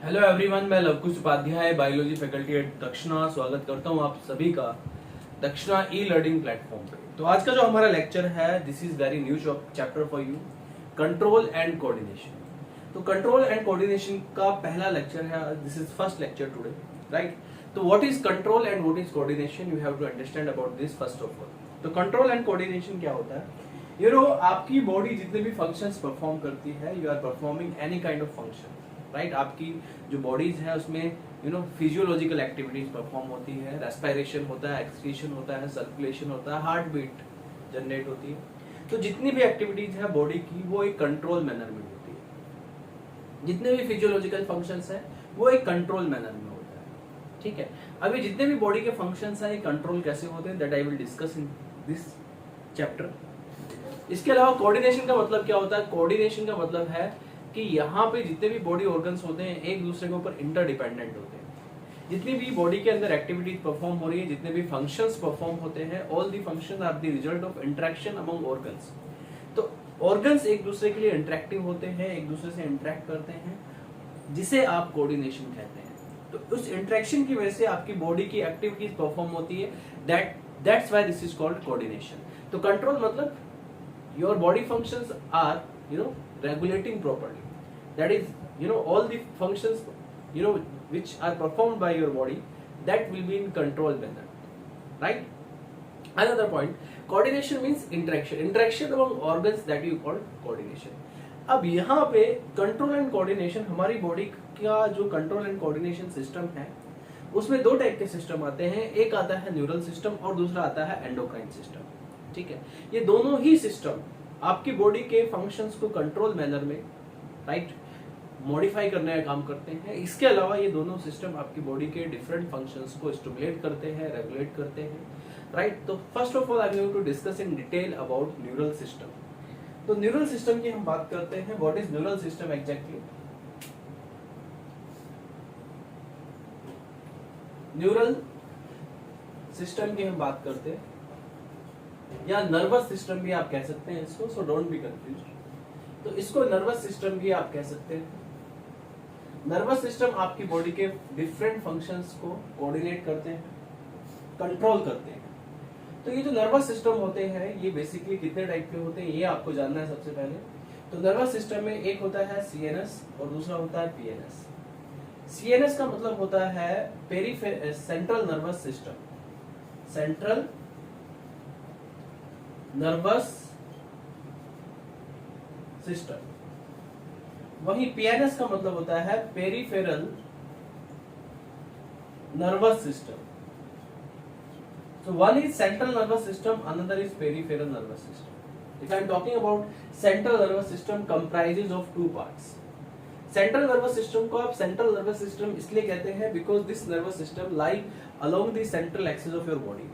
Hello everyone, मैं Lavkush Upadhyay biology faculty at Dakshina स्वागत करता हूं आप सभी का दक्षिणा ई लर्निंग प्लेटफॉर्म पे। तो आज का जो हमारा लेक्चर है, this is very new chapter for you, control and coordination. तो कंट्रोल एंड कोऑर्डिनेशन का पहला लेक्चर है, this is first lecture today, right. तो what is control and what is coordination, you have to understand about this first of all. तो control and coordination क्या होता है? आपकी बॉडी जितने भी फंक्शंस परफॉर्म करती है, you are performing any kind of function, right. आपकी जो बॉडीज है उसमें फिजियोलॉजिकल एक्टिविटीज परफॉर्म होती है, रेस्पिरेशन होता है, एक्सक्रीशन होता है, सर्कुलेशन होता है, हार्ट बीट जनरेट होती है। तो जितनी भी एक्टिविटीज है बॉडी की, वो एक कंट्रोल मैनर में होती है। जितने भी फिजियोलॉजिकल फंक्शंस है वो एक कंट्रोल मैनर में होता है, ठीक है। अभी जितने भी बॉडी के फंक्शंस है, कंट्रोल कैसे होते हैं, that I will discuss in this chapter. इसके अलावा कोऑर्डिनेशन का मतलब क्या होता है? कोऑर्डिनेशन का मतलब है कि यहाँ पे जितने भी बॉडी ऑर्गन्स होते हैं एक दूसरे के ऊपर इंटरडिपेंडेंट होते हैं। जितनी भी बॉडी के अंदर एक्टिविटीज परफॉर्म हो रही है, जितने भी फंक्शंस परफॉर्म होते हैं, all the functions are the result of interaction among organs. तो ऑर्गन्स एक दूसरे के लिए इंटरेक्टिव होते हैं, एक दूसरे से इंटरेक्ट करते हैं, जिसे आप कोऑर्डिनेशन कहते हैं। तो उस इंटरेक्शन की वजह से आपकी बॉडी की एक्टिविटीज परफॉर्म होती है, that's why this is called coordination. तो कंट्रोल मतलब your body functions are regulating properly, that is all the functions which are performed by your body, that will be in control manner, right? Another point, coordination means interaction among organs, that you call coordination. अब यहाँ पे control and coordination, हमारी body का जो control and coordination system है उसमें दो type के सिस्टम आते हैं। एक आता है न्यूरल सिस्टम और दूसरा आता है एंडोक्राइन सिस्टम, ठीक है। ये दोनों ही सिस्टम आपकी बॉडी के फंक्शंस को कंट्रोल मैनर में, राइट, मॉडिफाई करने का काम करते हैं। इसके अलावा ये दोनों सिस्टम आपकी बॉडी के डिफरेंट फंक्शंस को स्टिमुलेट करते हैं, रेगुलेट करते हैं, राइट। तो first of all I am going to discuss in detail about neural system. तो न्यूरल सिस्टम की हम बात करते हैं। What is neural system exactly? Neural system की हम बात करते हैं, या नर्वस सिस्टम भी आप कह सकते हैं इसको, सो डोंट बी कंफ्यूज्ड। तो इसको नर्वस सिस्टम भी आप कह सकते हैं। नर्वस सिस्टम आपकी बॉडी के डिफरेंट फंक्शंस को कोऑर्डिनेट करते हैं, कंट्रोल करते हैं। तो ये जो नर्वस सिस्टम होते हैं, ये बेसिकली कितने टाइप के होते हैं ये आपको जानना है सबसे पहले। तो नर्वस सिस्टम में एक होता है सीएनएस और दूसरा होता है पीएनएस। सीएनएस का मतलब होता है central nervous system, central nervous system. वहीं पीएनएस का मतलब होता है peripheral nervous system. So one is central nervous system, another is peripheral nervous system. If I am talking about central nervous system, comprises of two parts. Central nervous system को आप central nervous system इसलिए कहते हैं because this nervous system lie along the central axis of your body.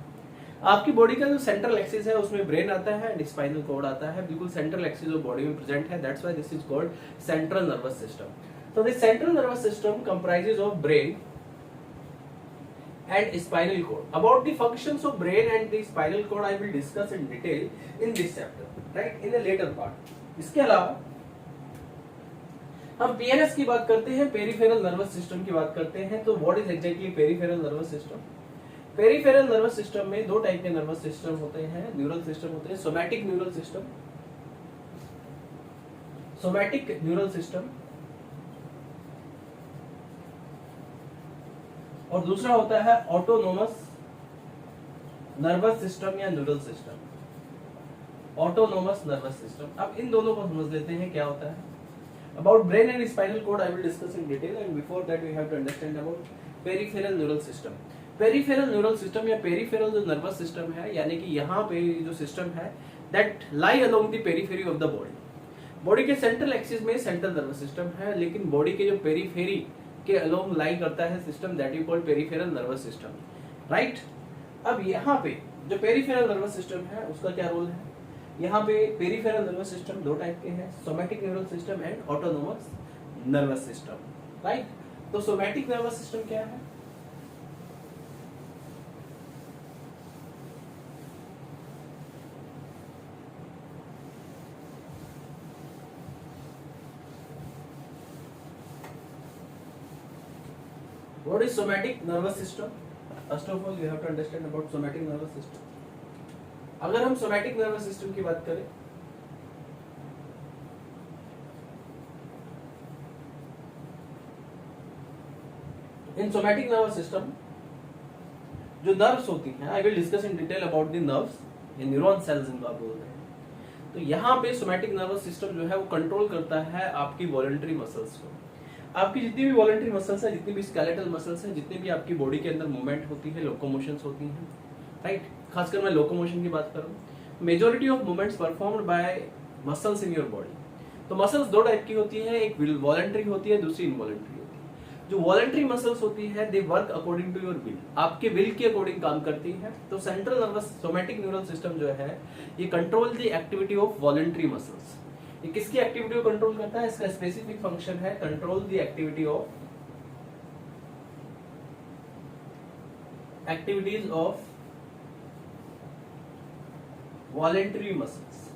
आपकी body का जो central axis है उसमें ब्रेन आता है एंड स्पाइनल कॉर्ड आता है, बिल्कुल सेंट्रल एक्सिस ऑफ बॉडी में प्रेजेंट है, that's why this is called central nervous system. तो this central nervous system comprises of brain and spinal cord. About the functions of brain and the spinal cord I will discuss in detail in this chapter, right, in a later part. इसके अलावा हम PNS की बात करते हैं, peripheral nervous system की बात करते हैं। तो what is exactly peripheral nervous system? Peripheral nervous system में दो टाइप के नर्वस सिस्टम होते हैं, न्यूरल सिस्टम होते हैं। Somatic neural system, somatic neural system, और दूसरा होता है ऑटोनोमस नर्वस सिस्टम या neural system, autonomous nervous system. अब इन दोनों को समझ लेते हैं क्या होता है। About brain and spinal cord I will discuss in detail, and before that we have to understand about peripheral neural system. Peripheral neural system या पेरिफेरल जो नर्वस सिस्टम है, यानी कि यहाँ पे जो सिस्टम है that lie along the periphery of the body. Body के सेंट्रल एक्सिस में सेंट्रल नर्वस सिस्टम है, लेकिन बॉडी के जो पेरिफेरी के अलोंग लाई करता है system, that you called peripheral nervous system, right. अब यहाँ पे जो पेरिफेरल नर्वस सिस्टम है उसका क्या रोल है? यहाँ पे पेरिफेरल नर्वस सिस्टम दो टाइप के हैं, somatic neural system and autonomous nervous system, right. तो सोमैटिक नर्वस सिस्टम क्या है? What is somatic nervous system? First of all, you have to understand about somatic nervous system. अगर हम somatic nervous system की बात करें, in somatic nervous system जो nerves होती हैं, आई will discuss in detail about the nerves, ये neuron cells इनको आप बोलते हैं। तो यहाँ पे सोमैटिक नर्वस सिस्टम जो है वो कंट्रोल करता है आपकी वॉलंटरी मसल्स को। आपकी जितनी भी वॉलंटरी मसल्स है, जितनी भी स्केलेटल मसल्स हैं, जितनी भी आपकी बॉडी के अंदर मूवमेंट होती है, लोकोमोशंस होती हैं, राइट, खासकर मैं लोकोमोशन की बात करूँ, majority of movements performed by muscles in your body. तो मसल्स दो टाइप की होती है, एक वॉलंटरी होती है, दूसरी इनवॉलंटरी। जो वॉलंटरी मसल्स होती है they work according to your will, आपके विल के अकॉर्डिंग काम करती है। तो central nervous somatic neural system जो है ये control the activity of voluntary muscles. ये किसकी एक्टिविटी को कंट्रोल करता है? इसका स्पेसिफिक फंक्शन है control the activities of voluntary muscles.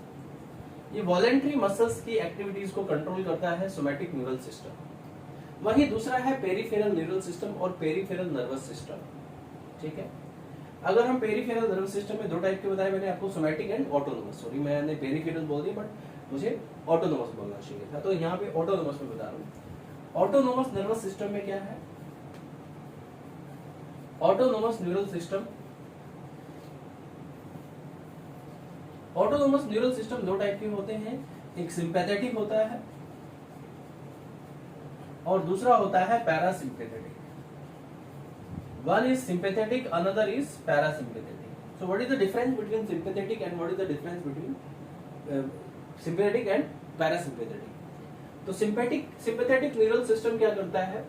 ये वॉलंटरी मसल्स की एक्टिविटीज को कंट्रोल करता है सोमैटिक न्यूरल सिस्टम। वही दूसरा है पेरिफेरल न्यूरल सिस्टम और पेरिफेरल नर्वस सिस्टम। ठीक है, अगर हम पेरिफेरल नर्वस सिस्टम में दो टाइप के बताए मैंने आपको, सोमैटिक एंड ऑटोनोमस। सॉरी, मैंने पेरिफेरल बोल दिया बट मुझे ऑटोनोमस बोलना चाहिए था, तो यहाँ पे ऑटोनोमस में बता रहा हूँ। ऑटोनोमस नर्वस सिस्टम में क्या है? Autonomous neural system, autonomous neural system दो टाइप के होते हैं, एक सिंपैथेटिक होता है और दूसरा होता है parasympathetic. One is sympathetic, another is parasympathetic. So what is the difference between sympathetic and what is the difference between sympathetic and parasympathetic? तो सिंपैथेटिक न्यूरल सिस्टम क्या करता है?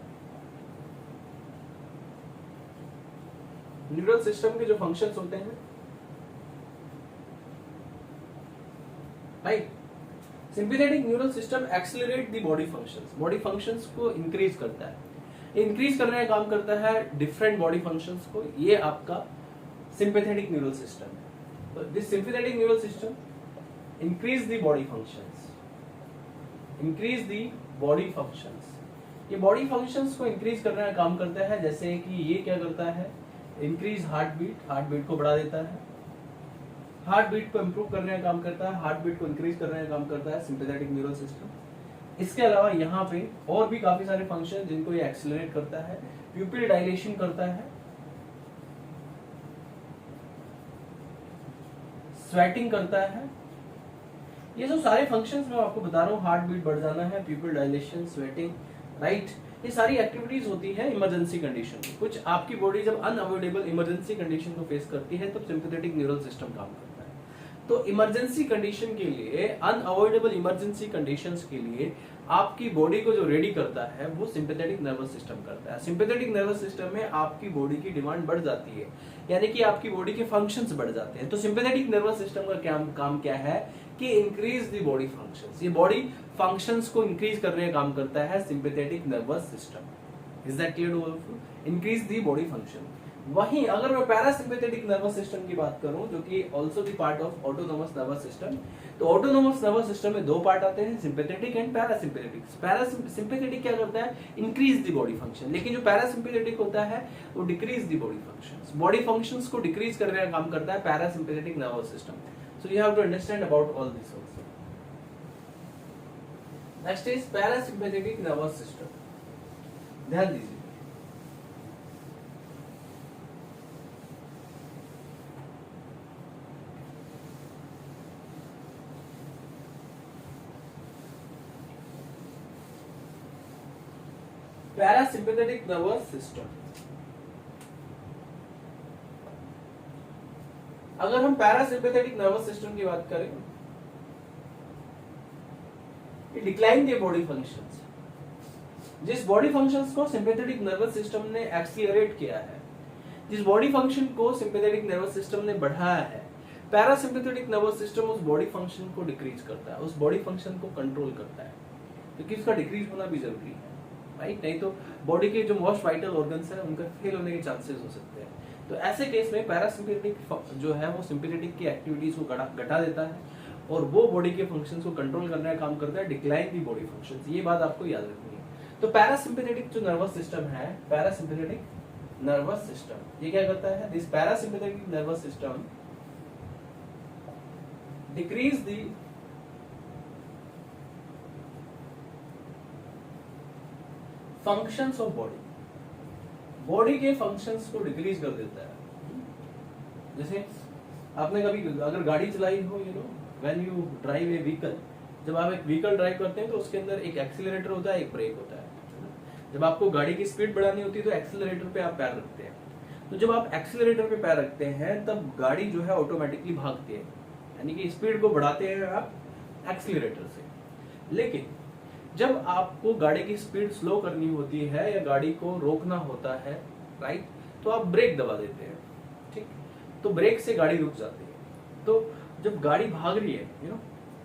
न्यूरल सिस्टम के जो फंक्शंस होते हैं, right, sympathetic neural system accelerate the body functions, body functions को increase करता है, इंक्रीज करने का काम करता है डिफरेंट बॉडी फंक्शंस को। ये आपका सिंपैथेटिक न्यूरल सिस्टम है। तो this sympathetic neural system increase the body functions, increase the body functions. ये बॉडी फंक्शंस को इंक्रीज करने का काम करता है, जैसे कि ये क्या करता है? Increase heart beat, heart beat को बढ़ा देता है, हार्ट बीट को इंप्रूव करने का काम करता है, हार्ट बीट को इंक्रीज करने का काम करता है सिंपैथेटिक न्यूरल सिस्टम। इसके अलावा यहाँ पे और भी काफी सारे फंक्शन जिनको ये एक्सेलरेट करता है, प्यूपिल डायलेशन करता है, स्वेटिंग करता है। ये जो सारे फंक्शंस मैं आपको बता रहा हूँ, हार्ट बीट बढ़ जाना है, प्यूपिल डायलेशन, स्वेटिंग, राइट, ये सारी एक्टिविटीज होती है इमरजेंसी कंडीशन में। कुछ आपकी बॉडी जब अनअवॉइडेबल इमरजेंसी कंडीशन को फेस करती है तब सिंपैथेटिक न्यूरल सिस्टम काम करता है। तो इमरजेंसी कंडीशन के लिए, अनअवॉइडेबल इमरजेंसी कंडीशंस के लिए आपकी बॉडी को जो रेडी करता है वो सिंपैथेटिक नर्वस सिस्टम करता है। सिंपैथेटिक नर्वस सिस्टम में आपकी बॉडी की डिमांड बढ़ जाती है, यानी कि आपकी बॉडी के फंक्शंस बढ़ जाते हैं। तो सिंपैथेटिक नर्वस सिस्टम का काम क्या है कि इंक्रीज द बॉडी फंक्शंस। ये बॉडी फंक्शंस को इंक्रीज करने का काम करता है sympathetic nervous system. Is that clear to all of you? Increase the body function. वहीं अगर मैं पैरासिम्पैथेटिक नर्वस सिस्टम की बात करूं, जो कि also the part of autonomous nervous system, तो ऑटोनोमस नर्वस सिस्टम में दो पार्ट आते हैं, सिंपैथेटिक एंड पैरासिम्पैथेटिक। पैरासिम्पैथेटिक क्या करता है? इंक्रीज द बॉडी फंक्शन, लेकिन जो पैरासिम्पैथेटिक होता है वो decrease the body functions. Body functions को डिक्रीज करने का काम करता है parasympathetic nervous system. So you have to understand about all this also. Next is parasympathetic nervous system. ध्यान दीजिए, पैरासिम्पैथेटिक नर्वस सिस्टम, अगर हम पैरासिम्पैथेटिक नर्वस सिस्टम की बात करें, ये डिक्लाइन द बॉडी फंक्शंस। जिस बॉडी फंक्शंस को सिंपैथेटिक नर्वस सिस्टम ने एक्सीलरेट किया है, जिस बॉडी फंक्शन को सिंपैथेटिक नर्वस सिस्टम ने बढ़ाया है, पैरासिम्पैथेटिक नर्वस सिस्टम उस बॉडी फंक्शन को डिक्रीज करता है, उस बॉडी फंक्शन को कंट्रोल करता है, क्योंकि उसका डिक्रीज होना भी जरूरी है, राइट? नहीं तो बॉडी के जो मोस्ट वाइटल ऑर्गन्स हैं उनका फेल होने के चांसेस हो सकते हैं। तो ऐसे केस में पैरासिम्पैथेटिक जो है वो सिंपैथेटिक की एक्टिविटीज को घटा देता है और वो बॉडी के फंक्शंस को कंट्रोल करने का काम करता है, डिक्लाइन दी बॉडी फंक्शंस। ये बात आपको याद रखनी है। तो पैरासिम्पैथेटिक जो नर्वस सिस्टम है, पैरासिम्पैथेटिक नर्वस सिस्टम ये क्या करता है? This parasympathetic nervous system decrease the functions of body, body के फंक्शंस को डिक्रीज कर देता है। जैसे आपने कभी अगर गाड़ी चलाई हो, you know when you drive A vehicle, जब आप एक व्हीकल ड्राइव करते हैं तो उसके अंदर एक एक्सीलरेटर होता है, एक ब्रेक होता है। जब आपको गाड़ी की स्पीड बढ़ानी होती है तो एक्सीलरेटर पे आप पैर रखते हैं। तो जब आप एक्सीलरेटर पे पैर रखते हैं तब गाड़ी जो है ऑटोमेटिकली भागती है, यानी कि स्पीड को बढ़ाते हैं आप एक्सीलरेटर से। लेकिन जब आपको गाड़ी की स्पीड स्लो करनी होती है या गाड़ी को रोकना होता है, राइट, तो आप ब्रेक दबा देते हैं, ठीक, तो ब्रेक से गाड़ी रुक जाती है। तो जब गाड़ी भाग रही है, यू नो,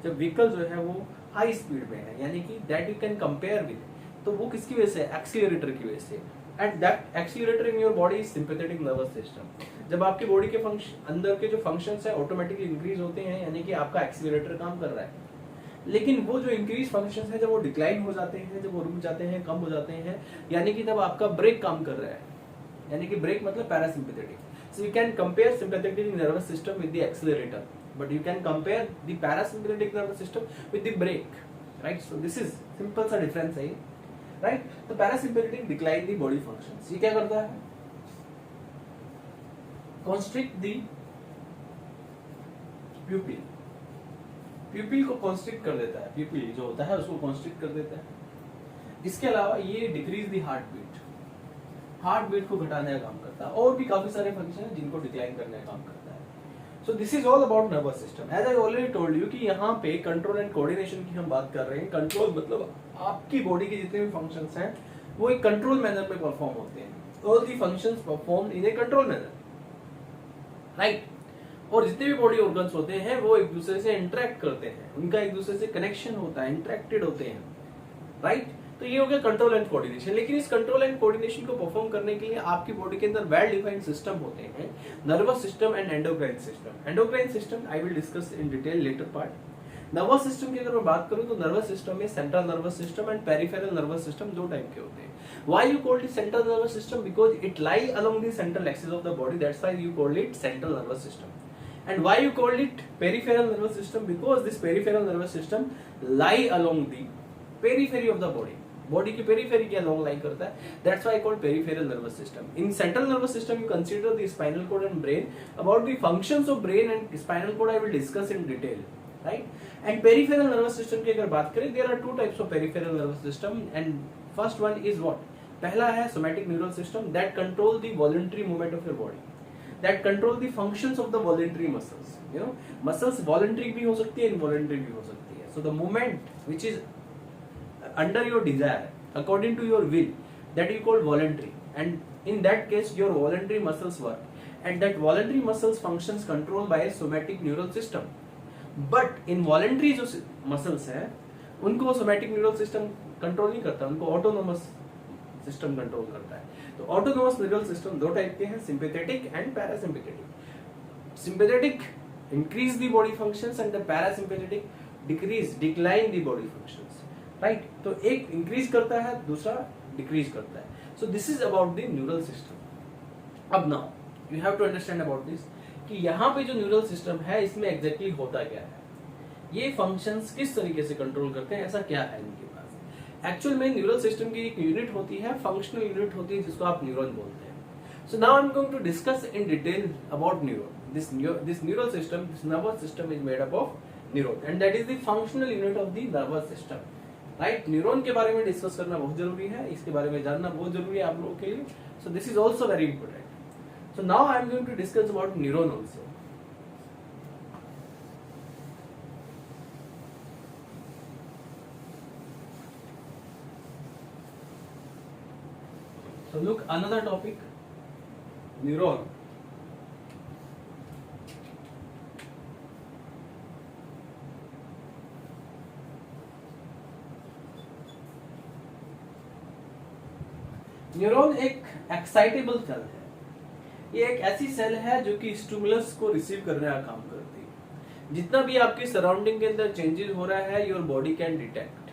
जब व्हीकल जो है वो हाई स्पीड में है, यानी कि that you can compare with, तो वो किसकी वजह से? एक्सीलरेटर की वजह से। And that accelerator in your body is sympathetic nervous system. जब आपकी बॉडी के अंदर के जो फंक्शंस है ऑटोमेटिकली इंक्रीज होते हैं, यानी कि आपका एक्सीलरेटर काम कर रहा है। लेकिन वो जो इंक्रीज फंक्शंस है जब वो डिक्लाइन हो जाते हैं, जब वो रुक जाते हैं, कम हो जाते हैं, यानी कि तब आपका ब्रेक काम कर रहा है, यानी कि ब्रेक मतलब parasympathetic. So you can compare sympathetic nervous system with the accelerator, but you can compare the parasympathetic nervous system with the brake, right? So this is simple सा difference है, right? तो parasympathetic decline the body functions. ये क्या करता है? Constrict the pupil. Pupil को constrict कर देता है, pupil जो होता है उसको constrict कर देता है। इसके अलावा ये decrease the heartbeat. Heart beat को घटाने का काम करता है, और भी काफी सारे फंक्शन हैं जिनको डिक्लाइन करने का काम करता है। So this is all about nervous system. As I already told you कि यहाँ पे कंट्रोल एंड कोऑर्डिनेशन की हम बात कर रहे हैं। कंट्रोल मतलब आपकी बॉडी के जितने भी फंक्शंस हैं वो एक कंट्रोल मैनर में परफॉर्म होते हैं। All the functions perform in A control manner, right. और जितने भी बॉडी ऑर्गन्स होते हैं वो एक दूसरे से इंटरेक्ट करते हैं, उनका एक दूसरे से कनेक्शन होता है, इंटरेक्टेड होते हैं, राइट। तो ये हो गया कंट्रोल एंड कोऑर्डिनेशन। लेकिन इस कंट्रोल एंड कोऑर्डिनेशन को परफॉर्म करने के लिए आपकी बॉडी के अंदर वेल डिफाइंड सिस्टम होते हैं, nervous system and endocrine system. Endocrine system I will discuss in detail letter part. Nervous system की अगर मैं बात करूं तो नर्वस सिस्टम में central nervous system and peripheral nervous system दो टाइप के होते हैं। Why you called it central nervous system? Because it lie along the central axis of the body, that's why you called it central nervous system. And why you called it peripheral nervous system? Because this peripheral nervous system lie along the periphery of the body. Body की periphery के along lie करता है, that's why called peripheral nervous system. In central nervous system you consider the spinal cord and brain. About the functions of brain and spinal cord I will discuss in detail, right. And peripheral nervous system की अगर बात करें, there are two types of peripheral nervous system and first one is what? पहला है somatic neural system that control the voluntary movement of your body, that control the functions of the voluntary muscles. You know, muscles voluntary भी हो सकती है, involuntary भी हो सकती है. So the movement which is under your desire, according to your will, that you call voluntary. And in that case, your voluntary muscles work, and that voluntary muscles functions controlled by a somatic neural system. But involuntary जो muscles हैं, उनको somatic neural system control नहीं करता, उनको autonomous system control करता है। तो autonomous neural system दो टाइप के हैं, sympathetic and parasympathetic. Sympathetic increase the body functions and the parasympathetic decline the body functions, right. तो एक इंक्रीज करता है, दूसरा डिक्रीज करता है। So this is about the neural system. अब now you have to understand about this कि यहाँ पे जो न्यूरल सिस्टम है इसमें एग्जैक्टली होता क्या है, ये फंक्शंस किस तरीके से कंट्रोल करते हैं, ऐसा क्या है इनके पास। एक्चुअल में न्यूरल सिस्टम की एक यूनिट होती है, फंक्शनल यूनिट होती है, जिसको आप न्यूरॉन बोलते हैं। So now I am going to discuss in detail about neuron. This neural system, this nervous system is made up of neuron and that is the functional unit of the nervous system, right. Neuron के बारे में discuss करना बहुत जरूरी है, इसके बारे में जानना बहुत जरूरी है आप लोगों के लिए। So this is also very important. So now I am going to discuss about neuron also. So look, another topic, neuron. Neuron एक एक्साइटेबल सेल है। ये एक ऐसी सेल है जो कि स्टिमुलस को रिसीव करने का काम करती है। जितना भी आपकी सराउंडिंग के अंदर चेंजेस हो रहा है, योर बॉडी कैन डिटेक्ट,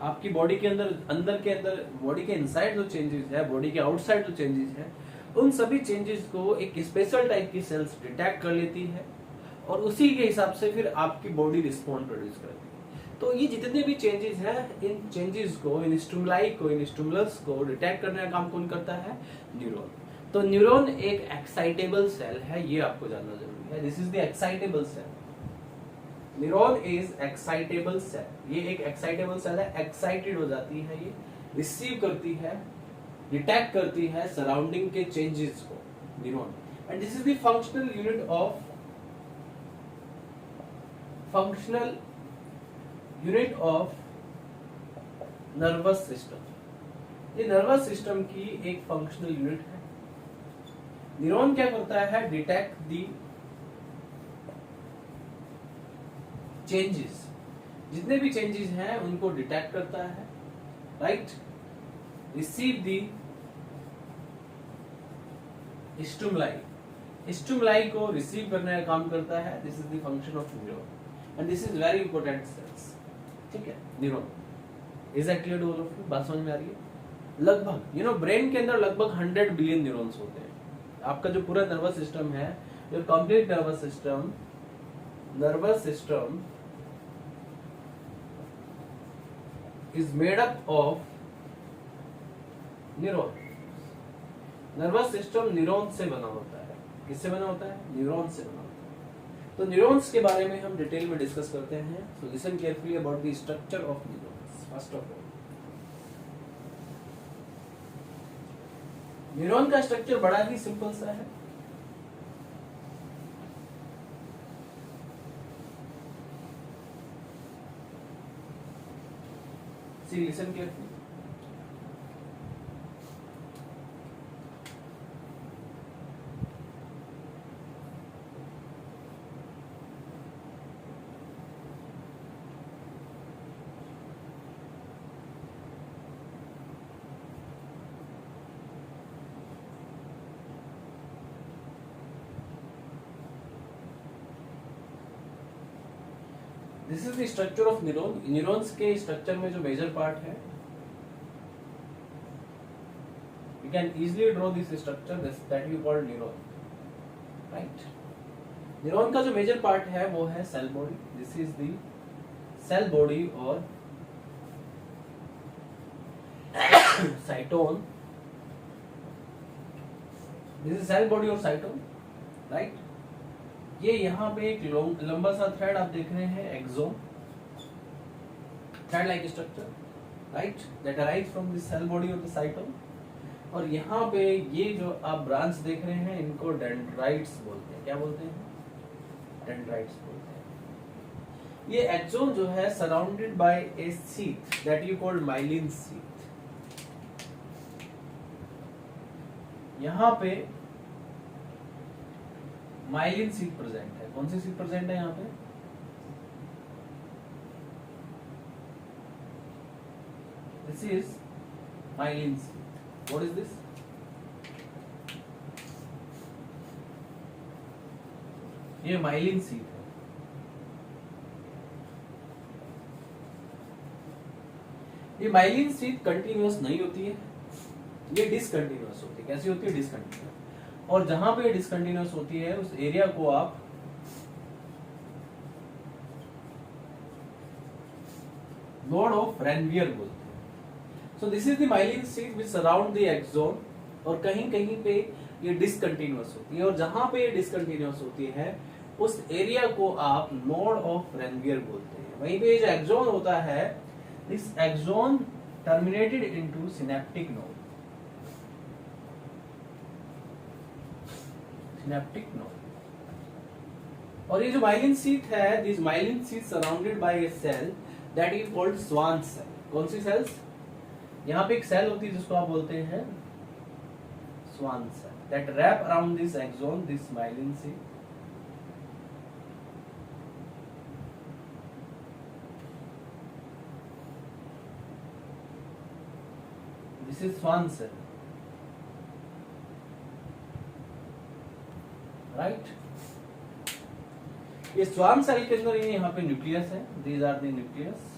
आपकी बॉडी के अंदर बॉडी के इनसाइड जो चेंजेस है, बॉडी के आउटसाइड जो चेंजेस है, उन सभी चेंजेस को एक स्पेशल टाइप की सेल्स डिटेक्ट कर लेती है और उसी के हिसाब से फिर आपकी बॉडी रिस्पॉन्ड प्रोड्यूस करती है। तो ये जितने भी चेंजेस हैं, इन चेंजेस को, इन स्टिमुलाई को, इन स्टिमुलस को डिटेक्ट करने का काम कौन करता है? न्यूरॉन। तो न्यूरॉन एक एक्साइटेबल सेल है, ये आपको जानना जरूरी है। This is the excitable cell. Neuron is excitable cell. ये एक एक्साइटेबल सेल है, एक्साइटेड हो जाती है, ये रिसीव करती है, डिटेक्ट करती है सराउंडिंग के चेंजेस को, neuron. And this is the functional unit of nervous system. ये नर्वस सिस्टम की एक फंक्शनल यूनिट है। न्यूरॉन क्या करता है? डिटेक्ट दी चेंजेस, जितने भी चेंजेस हैं उनको डिटेक्ट करता है, राइट। रिसीव दी स्टिमुलाई को रिसीव करने का काम करता है। This is the function of neuron and this is very important cells, ठीक है। Neuron is that clear to all of you? बात समझ में आ रही है? लगभग ब्रेन के अंदर लगभग 100 बिलियन न्यूरॉन्स होते हैं। आपका जो पूरा नर्वस सिस्टम है, जो complete nervous system is made up of neuron. Nervous system neuron से बना होता है। किससे बना होता है? न्यूरॉन से बना होता है। तो न्यूरॉन्स के बारे में हम डिटेल में डिस्कस करते हैं। So listen carefully about the structure of neurons. First of all, neuron का स्ट्रक्चर बड़ा ही सिंपल सा है। See, listen carefully. This is the structure of neuron. Neurons के स्ट्रक्चर में जो मेजर पार्ट है, you can easily draw this structure that we call neuron, right? Neuron का जो मेजर पार्ट है वो है cell body. This is the cell body और cyton. This is cell body और साइटोन, राइट। ये यहाँ पे एक लंबा सा थ्रेड आप देख रहे हैं, axon, thread like structure, right, that arrives from the cell body और द साइटोन। और यहाँ पे ये जो आप ब्रांच देख रहे हैं, इनको डेंड्राइट्स बोलते हैं। क्या बोलते हैं? डेंड्राइट्स बोलते हैं। ये एक्सोन जो है surrounded by A sheath that you called myelin sheath. यहाँ पे माइलिन शीथ प्रेजेंट है। कौन सी शीथ प्रेजेंट है यहाँ पे? This is myelin sheath. What is this? ये माइलिन शीथ है। ये माइलिन शीथ कंटिन्यूअस नहीं होती है, ये डिसकंटिन्यूअस होती है। कैसी होती है? डिसकंटिन्यूअस। और जहां पे डिसकंटिन्यूअस होती है उस एरिया को आप नोड ऑफ रेनवियर बोलते हैं। So this is the myelin sheath which surround the axon। और कहीं कहीं पे ये डिसकंटिन्यूअस होती है, और जहां पे ये डिसकंटिन्यूअस होती है उस एरिया को आप नोड ऑफ रेनवियर बोलते हैं। वहीं पे जो एक्सोन होता है, this axon terminated into synaptic node. Synaptic node. और ये जो माइलिन शीथ है, this myelin sheath surrounded by a cell that is called Schwann cell. कौन सी सेल्स? यहाँ पे एक सेल होती है जिसको आप बोलते हैं Schwann cell, that wrap around this axon, this myelin sheath. This is Schwann cell, right. ये स्वान सेल के अंदर ये यहाँ पे न्यूक्लियस है। These are the nucleus.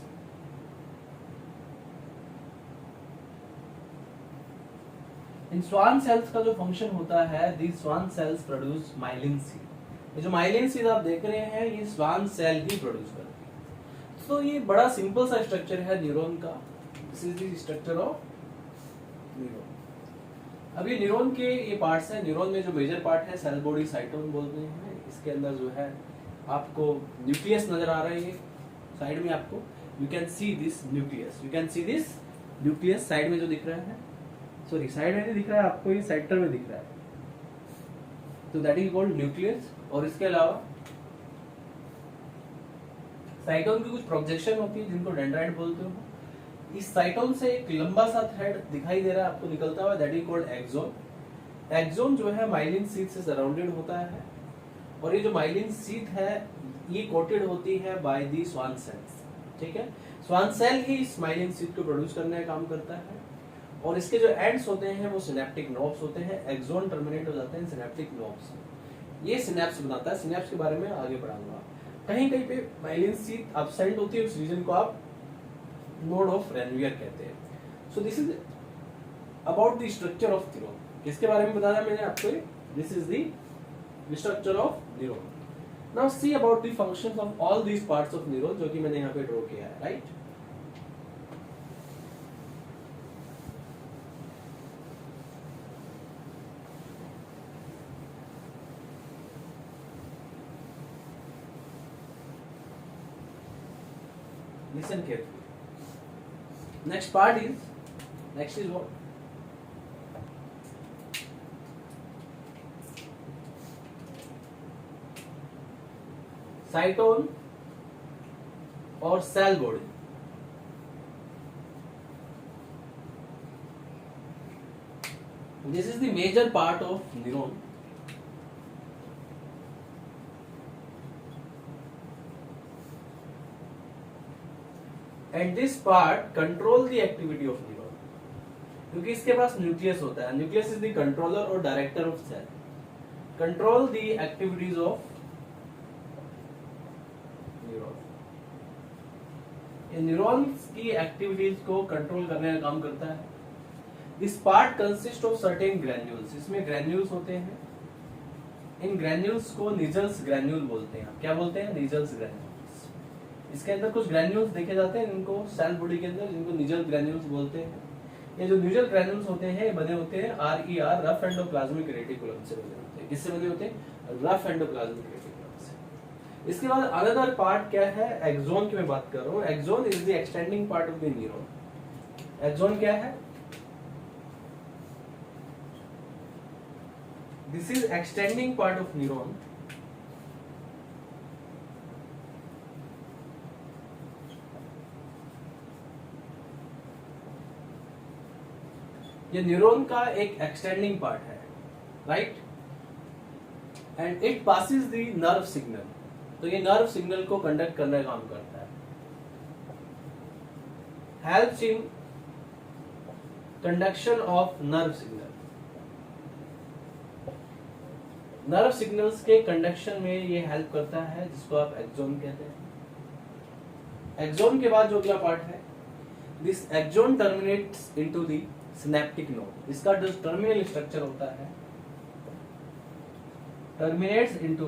इन स्वान सेल्स का जो फंक्शन होता है, the Schwann cells produce myelin sheath. ये जो माइलिन सीड आप देख रहे हैं ये स्वान सेल ही प्रोड्यूस करती है। तो ये बड़ा सिंपल सा स्ट्रक्चर है न्यूरॉन का। This is the structure of neuron. अब ये न्यूरॉन के ये पार्ट्स हैं। न्यूरॉन में जो मेजर पार्ट है सेल बॉडी साइटोन बोलते हैं। इसके अंदर जो है आपको न्यूक्लियस नजर आ रहा है, साइड में आपको you can see this nucleus, you can see this nucleus side में जो दिख रहा है, सॉरी साइड में नहीं दिख रहा है आपको, ये सेंटर में दिख रहा है, तो दैट इज कॉल्ड न्यूक्लियस। और इसके अलावा साइटोन की कुछ प्रोजेक्शन होती है जिनको डेंड्राइट बोलते हो। इस साइटोन से एक लंबा सा थ्रेड दिखाई दे रहा है आपको निकलता हुआ, that is called axon. Axon जो है माइलिन शीथ से सराउंडेड होता है और ये जो माइलिन शीथ है ये कोटेड होती है बाय दी स्वान सेल्स। ठीक है, स्वान सेल ही इस माइलिन शीथ को प्रोड्यूस करने का काम करता है और इसके जो एंड्स होते हैं वो सिनेप्टिक नोब्स होते हैं। एक्सोन टर्मिनेट हो जाते हैं सिनेप्टिक नोब्स। ये सिनेप्स बनाता है। सिनेप्स के बारे में आगे पढ़ाऊंगा। कहीं कहीं पे माइलिन शीथ एब्सेंट होती है, उस रीजन को आप नोड ऑफ रेनवियर कहते हैं। So this is about the structure of neuron. किसके बारे में बताया मैंने आपको? This is the structure of neuron. Now see about the functions of all these parts of neuron, जो कि मैंने यहाँ पे ड्रॉ किया है, right? Listen carefully. Next is what? Cytone or cell body. This is the major part of neuron. And this part control the activity of neuron, क्योंकि इसके पास nucleus होता है। न्यूक्लियस इज द कंट्रोलर और director of cell, control the activities of neuron. ये neurons की activities को control करने का काम करता है। This part consist of certain granules. इसमें ग्रैन्यूल्स होते हैं। इन ग्रैन्यूल्स को निजल्स ग्रैन्यूल बोलते हैं। क्या बोलते हैं? निजल्स ग्रैन्यूल्स। इसके अंदर कुछ ग्रैन्यूल्स देखे जाते हैं इनको सेल बॉडी के अंदर, जिनको न्यूजल ग्रैन्यूल्स बोलते हैं। ये जो न्यूजल ग्रैन्यूल्स होते हैं ये बने होते हैं RER, रफ एंडोप्लाज्मिक रेटिकुलम से बने होते हैं। किससे बने होते हैं? रफ एंडोप्लाज्मिक रेटिकुलम से। इसके बाद अनदर पार्ट क्या है? एक्सोन की मैं बात कर रहा हूँ। Axon is the extending part of the neuron. Axon क्या है? This is extending part of neuron. ये न्यूरॉन का एक एक्सटेंडिंग पार्ट है, right? And it passes the nerve signal. तो ये नर्व सिग्नल को कंडक्ट करने का काम करता है। Helps in conduction of nerve signal. Nerve signals के कंडक्शन में ये हेल्प करता है, जिसको आप एक्सोन कहते हैं। एक्सोन के बाद जो अगला पार्ट है, this axon terminates into the synaptic node. इसका जो टर्मिनल स्ट्रक्चर होता है, टर्मिनेट्स इनटू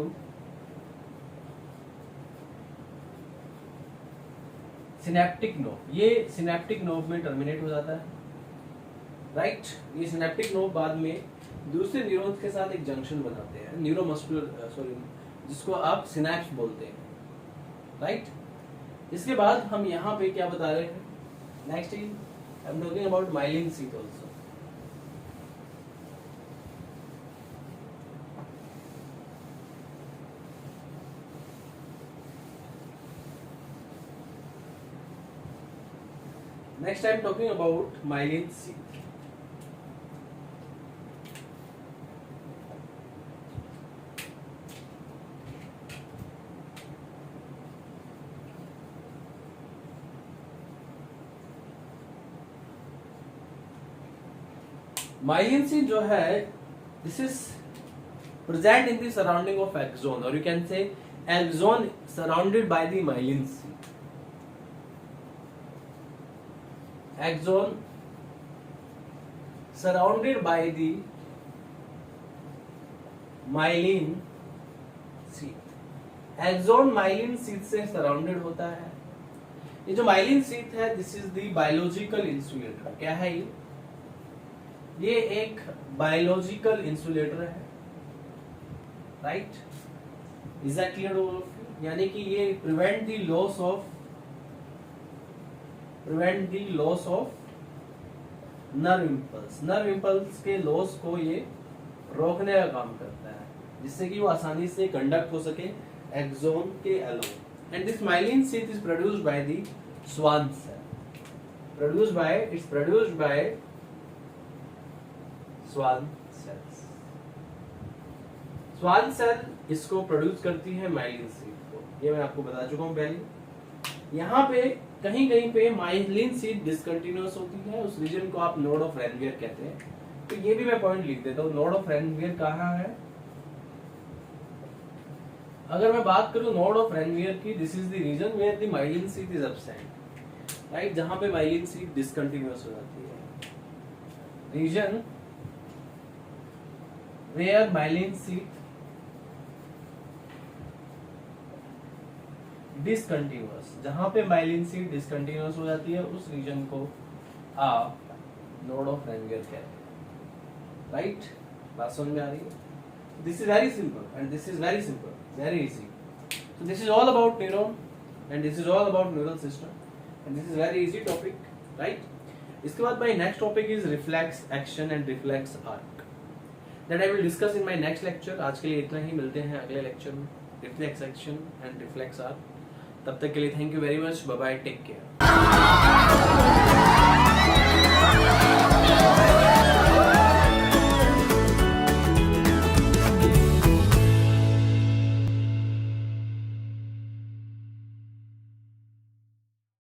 सिनेप्टिक नोड। ये सिनेप्टिक नोड में टर्मिनेट हो जाता है, राइट? ये सिनेप्टिक नोड बाद में दूसरे न्यूरॉन्स के साथ एक जंक्शन बनाते हैं, न्यूरोमस्कुलर सॉरी, जिसको आप सिनैप्स बोलते हैं, राइट? इसके बाद हम यहाँ पे क्या बता रहे हैं? Next is I'm talking about myelin sheath also. Next I'm talking about myelin sheath. Myelin sheath जो है, this is present in the surrounding of axon, और you can say axon surrounded by the myelin sheath. Axon surrounded by the myelin sheath. Axon myelin sheath से surrounded होता है। ये जो myelin sheath है, this is the biological insulator. क्या है ये एक बायोलॉजिकल इंसुलेटर है, right? Is that clear all of you? यानी कि ये prevent the loss of nerve impulse के लॉस को ये रोकने का काम करता है, जिससे कि वो आसानी से कंडक्ट हो सके एक्सोन के along. And this myelin sheath is produced by the Schwann cell. Produced by Schwann cells. Schwann cell इसको प्रोड्यूस करती है माइलिन शीथ को, ये मैं आपको बता चुका हूं पहले। यहाँ पे कहीं कहीं पे माइलिन शीथ डिसकंटिन्यूअस होती है, उस रीजन को आप नोड ऑफ रेनवियर कहते हैं। तो ये भी मैं पॉइंट लिख देता हूँ, नोड ऑफ रेनवियर कहाँ है? अगर मैं बात करूं नोड ऑफ रेनवियर की, this is the region where the myelin sheath is absent, right? जहां पे माइलिन शीथ डिसकंटिन्यूअस हो जाती है। Region where myelin sheath discontinuous, जहां पे माइलिन शीथ डिसकंटिन्यूअस हो जाती है, उस रीजन को आप नोड ऑफ रेनवियर कहते हैं, राइट? बात समझ में आ रही है? This is very simple and this is very simple, very easy. So this is all about neuron and this is all about neural system and this is very easy topic, right? इसके बाद my next topic is reflex action and reflex arc that I will discuss in my next lecture. आज के लिए इतना ही, मिलते हैं अगले lecture में। reflex action and reflex arc, तब तक के लिए thank you very much, bye bye, take care.